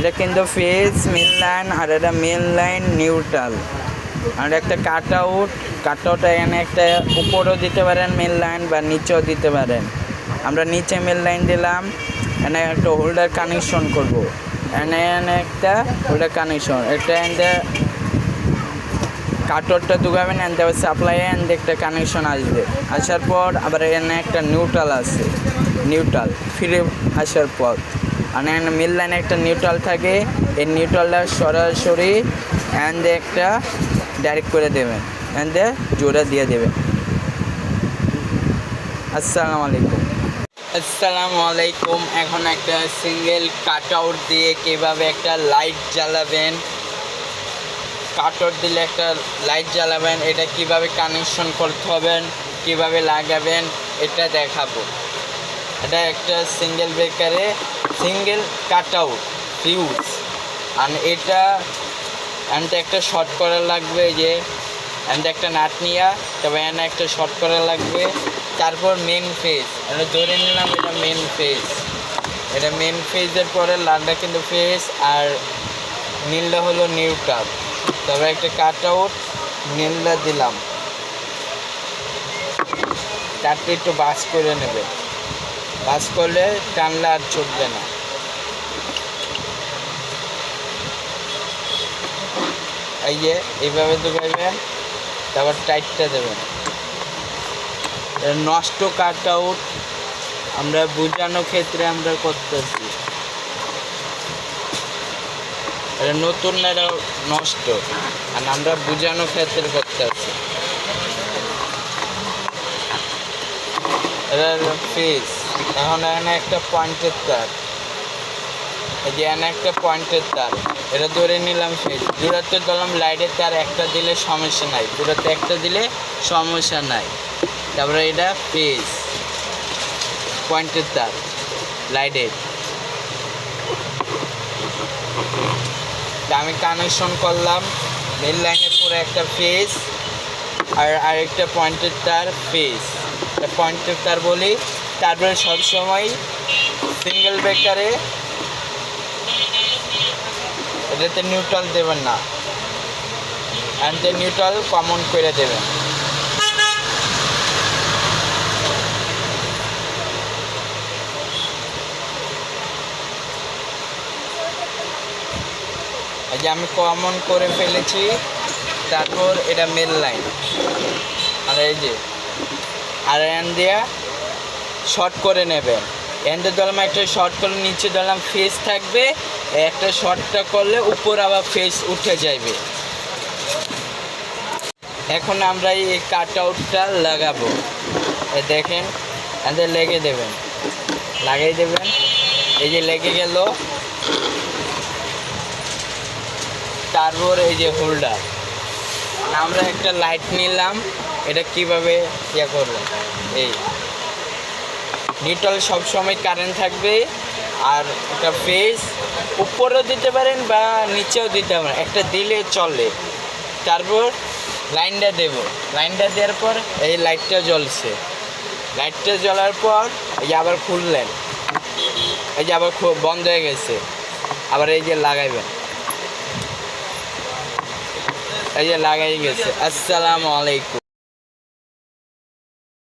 এটা কিন্তু phase main line আর এটা মেন লাইন নিউট্রাল। আর একটা কাট আউট এখানে একটা উপরেও দিতে পারেন মেন লাইন বা নিচেও দিতে পারেন। আমরা নিচে মেন লাইন দিলাম, এখানে একটা হোল্ডার কানেকশন করব। এনে একটা হোল্ডার কানেকশন, এটা এনে কাটরটা ঢুকাবেন, এনতে সাপ্লাই এনে একটা কানেকশন আসবে। আসার পর আবার এখানে একটা নিউট্রাল আছে, নিউট্রাল ফিরে আসার পর আর এখানে মেন লাইনে একটা নিউট্রাল থাকে। এই নিউট্রালটা সরাসরি এনে একটা ডাইরেক্ট করে দেবেন, এনে জোড়া দিয়ে দেবেন। আসসালামু আলাইকুম। এখন একটা সিঙ্গেল কাট আউট দিয়ে কীভাবে একটা লাইট জ্বালাবেন, কাট আউট দিলে একটা লাইট জ্বালাবেন, এটা কিভাবে কানেকশন করতে হবেন, কিভাবে লাগাবেন এটা দেখাবো। এটা একটা সিঙ্গেল ব্রেকারে সিঙ্গেল কাট আউট ফিউজ। আর এটা এনতে একটা শর্ট করা লাগবে, যে এনতে একটা নাট নিয়ে তবে এনে একটা শর্ট করা লাগবে। তারপর মেন ফেজ এটা ধরে নিলাম, এটা মেন ফেজ, এটা মেন ফেজের পরে লালটা কিন্তু ফেজ আর নীলটা হলো নিউট্রাল। তবে একটা কাট আউট নীলটা দিলাম, তারপর একটু বাস করে নেবে, বাস করলে টানলে আর ছুটবে না। এই যে এইভাবে ঢুকাইবেন, তারপর টাইটটা দেবেন। নষ্ট কাট আউট আমরা বোঝানোর ক্ষেত্রে আমরা করতেছি, এটা নতুন না, এটা নষ্ট, আর আমরা বোঝানোর ক্ষেত্রে করতেছি। এটার ফেজ এখন এখানে একটা পয়েন্টের তার, এই যে এখানে একটা পয়েন্টের তার, এটা ধরে নিলাম ফেজ। দূরত্ব দিলাম লাইটের তার, একটা দিলে সমস্যা নাই, দূরত্ব একটা দিলে সমস্যা নাই। তারপরে এটা ফেজ পয়েন্টের তার লাইটের, আমি কানেকশন করলাম মেন লাইনের পরে একটা ফেজ আর আরেকটা পয়েন্টের তার ফেজ, পয়েন্টের তার বলি। তারপরে সবসময় সিঙ্গেল ব্রেকারে এটাতে নিউট্রাল দেবেন না, এনতে নিউট্রাল কমন করে দেবেন। এই যে আমি কমন করে ফেলেছি। তারপর এটা মেন লাইন, আর এই যে আর এন দিয়া শর্ট করে নেবেন। এনতে দিলাম একটা শর্ট করে, নিচে দিলাম ফেস থাকবে, একটা শর্টটা করলে উপর আবার ফেস উঠে যাবে। এখন আমরা এই কাট আউটটা লাগাবো, দেখেন এনতে লেগে দেবেন, লাগাই দেবেন। এই যে লেগে গেল। তারপর এই যে হোল্ডার, আমরা একটা লাইট নিলাম, এটা কিভাবে ইয়ে করবেন, এই নিউট্রাল সবসময় কারেন্ট থাকবে। আর একটা ফেজ উপরেও দিতে পারেন বা নিচেও দিতে পারেন, একটা দিলে চলে। তারপর লাইনটা দেব, লাইনটা দেওয়ার পর এই লাইটটা জ্বলছে, লাইটটা জ্বলার পর এই যে আবার খুললেন, এই যে আবার বন্ধ হয়ে গেছে, আবার এই যে লাগাইবেন, এই যে লাগাই গেছে। আসসালামু আলাইকুম।